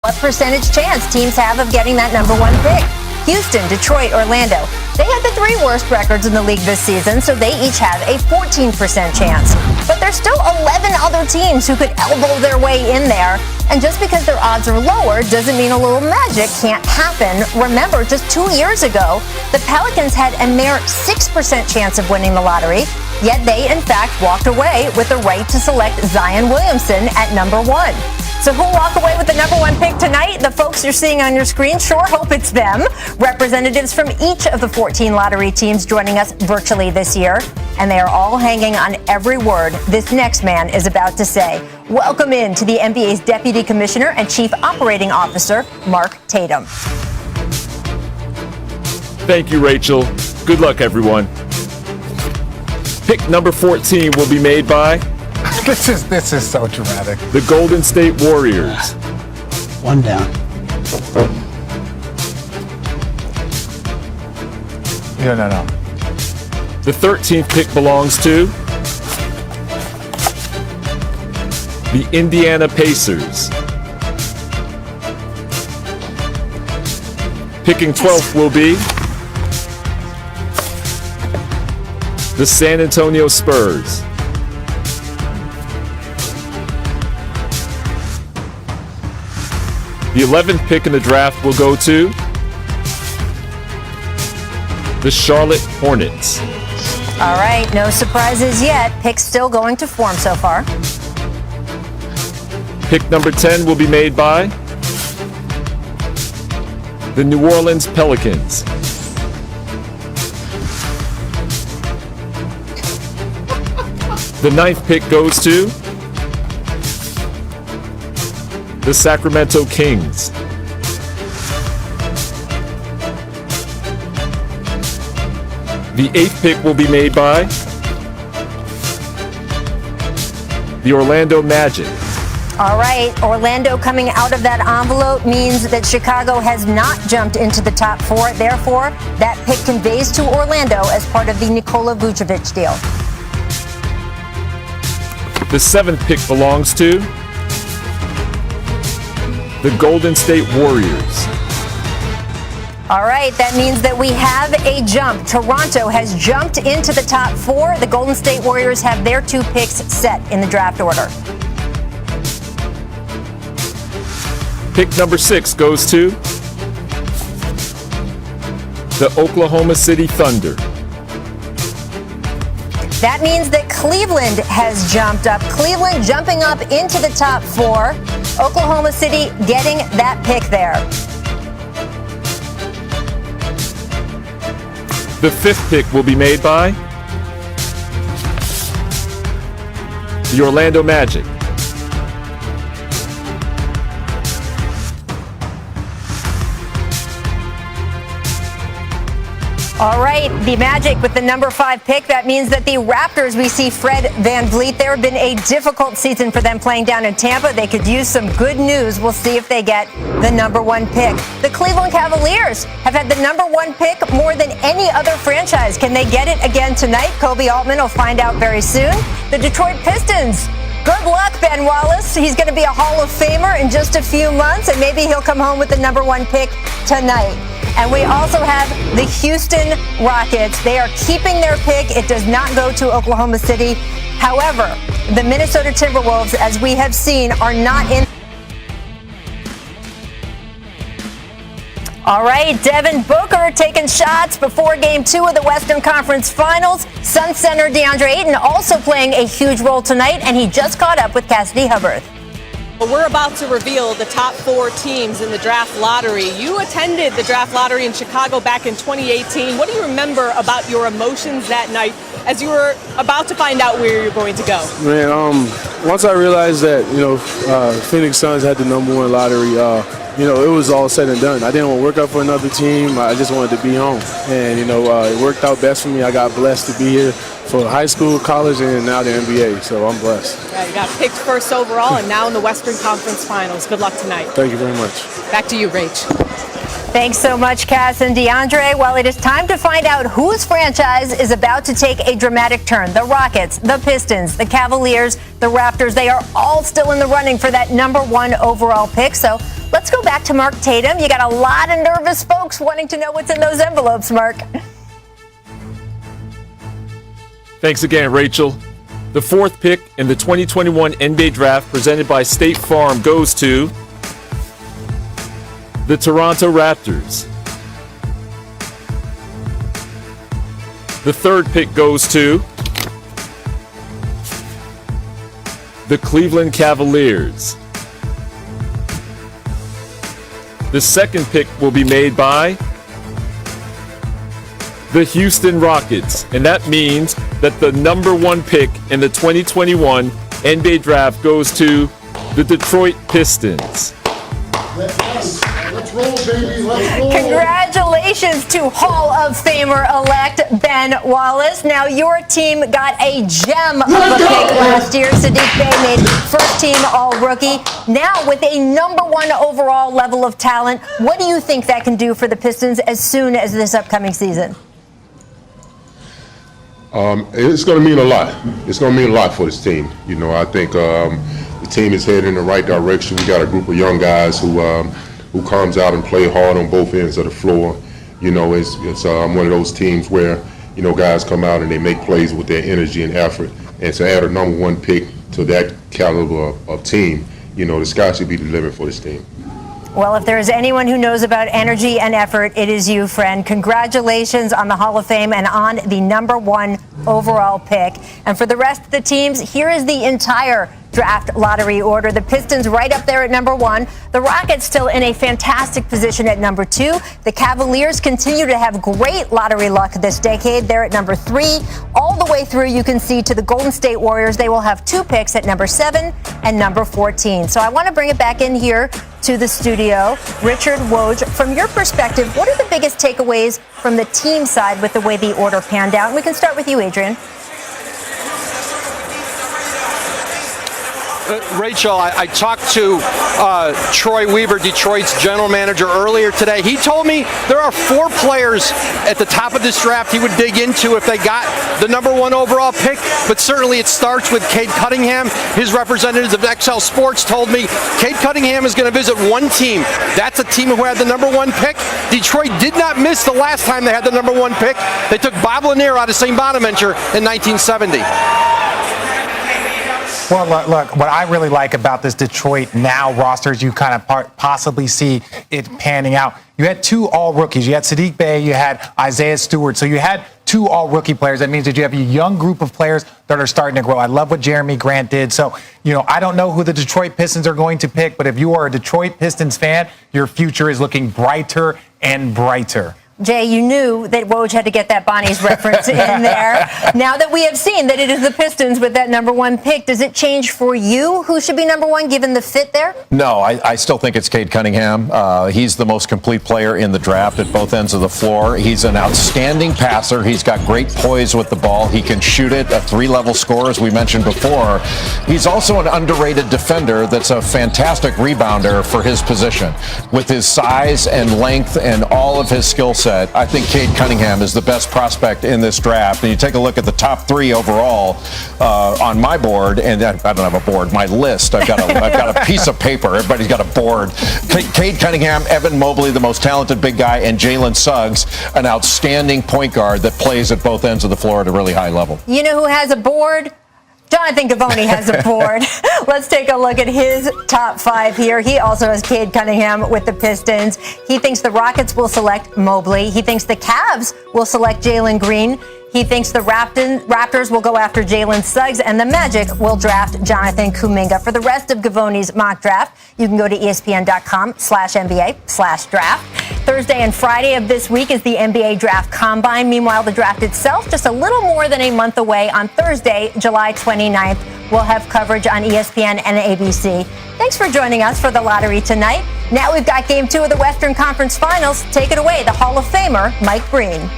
What percentage chance teams have of getting that number one pick? Houston, Detroit, Orlando. They had the three worst records in the league this season, so they each have a 14% chance. But there's still 11 other teams who could elbow their way in there. And just because their odds are lower doesn't mean a little magic can't happen. Remember, just 2 years ago, the Pelicans had a mere 6% chance of winning the lottery, yet they, in fact, walked away with the right to select Zion Williamson at number one. So who'll walk away with the number one pick tonight? The folks you're seeing on your screen, sure hope it's them. Representatives from each of the 14 lottery teams joining us virtually this year. And they are all hanging on every word this next man is about to say. Welcome in to the NBA's Deputy Commissioner and Chief Operating Officer, Mark Tatum. Thank you, Rachel. Good luck, everyone. Pick number 14 will be made by... This is so dramatic. The Golden State Warriors. One down. No. The 13th pick belongs to the Indiana Pacers. Picking 12th will be the San Antonio Spurs. The 11th pick in the draft will go to the Charlotte Hornets. All right, no surprises yet. Picks still going to form so far. Pick number 10 will be made by the New Orleans Pelicans. The 9th pick goes to the Sacramento Kings. The 8th pick will be made by the Orlando Magic. All right, Orlando coming out of that envelope means that Chicago has not jumped into the top four. Therefore, that pick conveys to Orlando as part of the Nikola Vucevic deal. The 7th pick belongs to the Golden State Warriors. All right, that means that we have a jump. Toronto has jumped into the top four. The Golden State Warriors have their two picks set in the draft order. Pick number 6 goes to the Oklahoma City Thunder. That means that Cleveland has jumped up. Cleveland jumping up into the top four. Oklahoma City getting that pick there. The 5th pick will be made by the Orlando Magic. All right, the Magic with the number 5 pick. That means that the Raptors, we see Fred VanVleet. There have been a difficult season for them playing down in Tampa. They could use some good news. We'll see if they get the number 1 pick. The Cleveland Cavaliers have had the number 1 pick more than any other franchise. Can they get it again tonight? Kobe Altman will find out very soon. The Detroit Pistons. Good luck, Ben Wallace. He's going to be a Hall of Famer in just a few months, and maybe he'll come home with the number 1 pick tonight. And we also have the Houston Rockets. They are keeping their pick. It does not go to Oklahoma City. However, the Minnesota Timberwolves, as we have seen, are not in. All right, Devin Booker taking shots before Game 2 of the Western Conference Finals. Sun center DeAndre Ayton also playing a huge role tonight, and he just caught up with Cassidy Hubbard. Well, we're about to reveal the top 4 teams in the draft lottery. You attended the draft lottery in Chicago back in 2018. What do you remember about your emotions that night as you were about to find out where you're going to go? Man, once I realized that, Phoenix Suns had the number 1 lottery, it was all said and done. I didn't want to work out for another team. I just wanted to be home. And, it worked out best for me. I got blessed to be here for high school, college, and now the NBA. So I'm blessed. Yeah, you got picked first overall and now in the Western Conference Finals. Good luck tonight. Thank you very much. Back to you, Rach. Thanks so much, Cass and DeAndre. Well, it is time to find out whose franchise is about to take a dramatic turn. The Rockets, the Pistons, the Cavaliers, the Raptors, they are all still in the running for that number 1 overall pick. So let's go back to Mark Tatum. You got a lot of nervous folks wanting to know what's in those envelopes, Mark. Thanks again, Rachel. The 4th pick in the 2021 NBA Draft presented by State Farm goes to the Toronto Raptors. The 3rd pick goes to the Cleveland Cavaliers. The 2nd pick will be made by the Houston Rockets, and that means that the number 1 pick in the 2021 NBA Draft goes to the Detroit Pistons. Let's roll, baby. Let's roll. Congratulations to Hall of Famer-elect Ben Wallace. Now, your team got a gem of a pick last year. Saddiq Bey made first-team All-Rookie. Now, with a number 1 overall level of talent, what do you think that can do for the Pistons as soon as this upcoming season? It's going to mean a lot. It's going to mean a lot for this team. You know, I think the team is headed in the right direction. We got a group of young guys who comes out and play hard on both ends of the floor. You know, it's one of those teams where, you know, guys come out and they make plays with their energy and effort. And to add a number 1 pick to that caliber of team, you know, the sky should be the limit for this team. Well, if there is anyone who knows about energy and effort, it is you, friend. Congratulations on the Hall of Fame and on the number 1 overall pick. And for the rest of the teams, here is the entire draft lottery order. The Pistons right up there at number 1. The Rockets still in a fantastic position at number 2. The Cavaliers continue to have great lottery luck this decade. They're at number 3. All the way through, you can see to the Golden State Warriors. They will have 2 picks at number 7 and number 14. So I want to bring it back in here to the studio. Richard Woj, from your perspective, what are the biggest takeaways from the team side with the way the order panned out? And we can start with you, Adrian. Rachel, I talked to Troy Weaver, Detroit's general manager, earlier today. He told me there are 4 players at the top of this draft he would dig into if they got the number 1 overall pick, but certainly it starts with Cade Cunningham. His representatives of XL Sports told me Cade Cunningham is going to visit 1 team. That's a team who had the number 1 pick. Detroit did not miss the last time they had the number 1 pick. They took Bob Lanier out of St. Bonaventure in 1970. Well, look, what I really like about this Detroit now roster is you kind of possibly see it panning out. You had 2 all-rookies. You had Saddiq Bey, you had Isaiah Stewart. So you had 2 all-rookie players. That means that you have a young group of players that are starting to grow. I love what Jeremy Grant did. So, you know, I don't know who the Detroit Pistons are going to pick, but if you are a Detroit Pistons fan, your future is looking brighter and brighter. Jay, you knew that Woj had to get that Bonnie's reference in there. Now that we have seen that it is the Pistons with that number 1 pick, does it change for you who should be number 1 given the fit there? No, I still think it's Cade Cunningham. He's the most complete player in the draft at both ends of the floor. He's an outstanding passer. He's got great poise with the ball. He can shoot it, a 3-level scorer, as we mentioned before. He's also an underrated defender that's a fantastic rebounder for his position. With his size and length and all of his skill set, I think Cade Cunningham is the best prospect in this draft. And you take a look at the top 3 overall on my board, and I don't have a board, my list. I've got a piece of paper. Everybody's got a board. Cade Cunningham, Evan Mobley, the most talented big guy, and Jalen Suggs, an outstanding point guard that plays at both ends of the floor at a really high level. You know who has a board? Jonathan Givony has a board. Let's take a look at his top 5 here. He also has Cade Cunningham with the Pistons. He thinks the Rockets will select Mobley. He thinks the Cavs will select Jalen Green. He thinks the Raptors will go after Jalen Suggs, and the Magic will draft Jonathan Kuminga. For the rest of Givony's mock draft, you can go to ESPN.com/NBA/draft. Thursday and Friday of this week is the NBA Draft Combine. Meanwhile, the draft itself, just a little more than a month away. On Thursday, July 29th, we'll have coverage on ESPN and ABC. Thanks for joining us for the lottery tonight. Now we've got Game 2 of the Western Conference Finals. Take it away, the Hall of Famer, Mike Breen.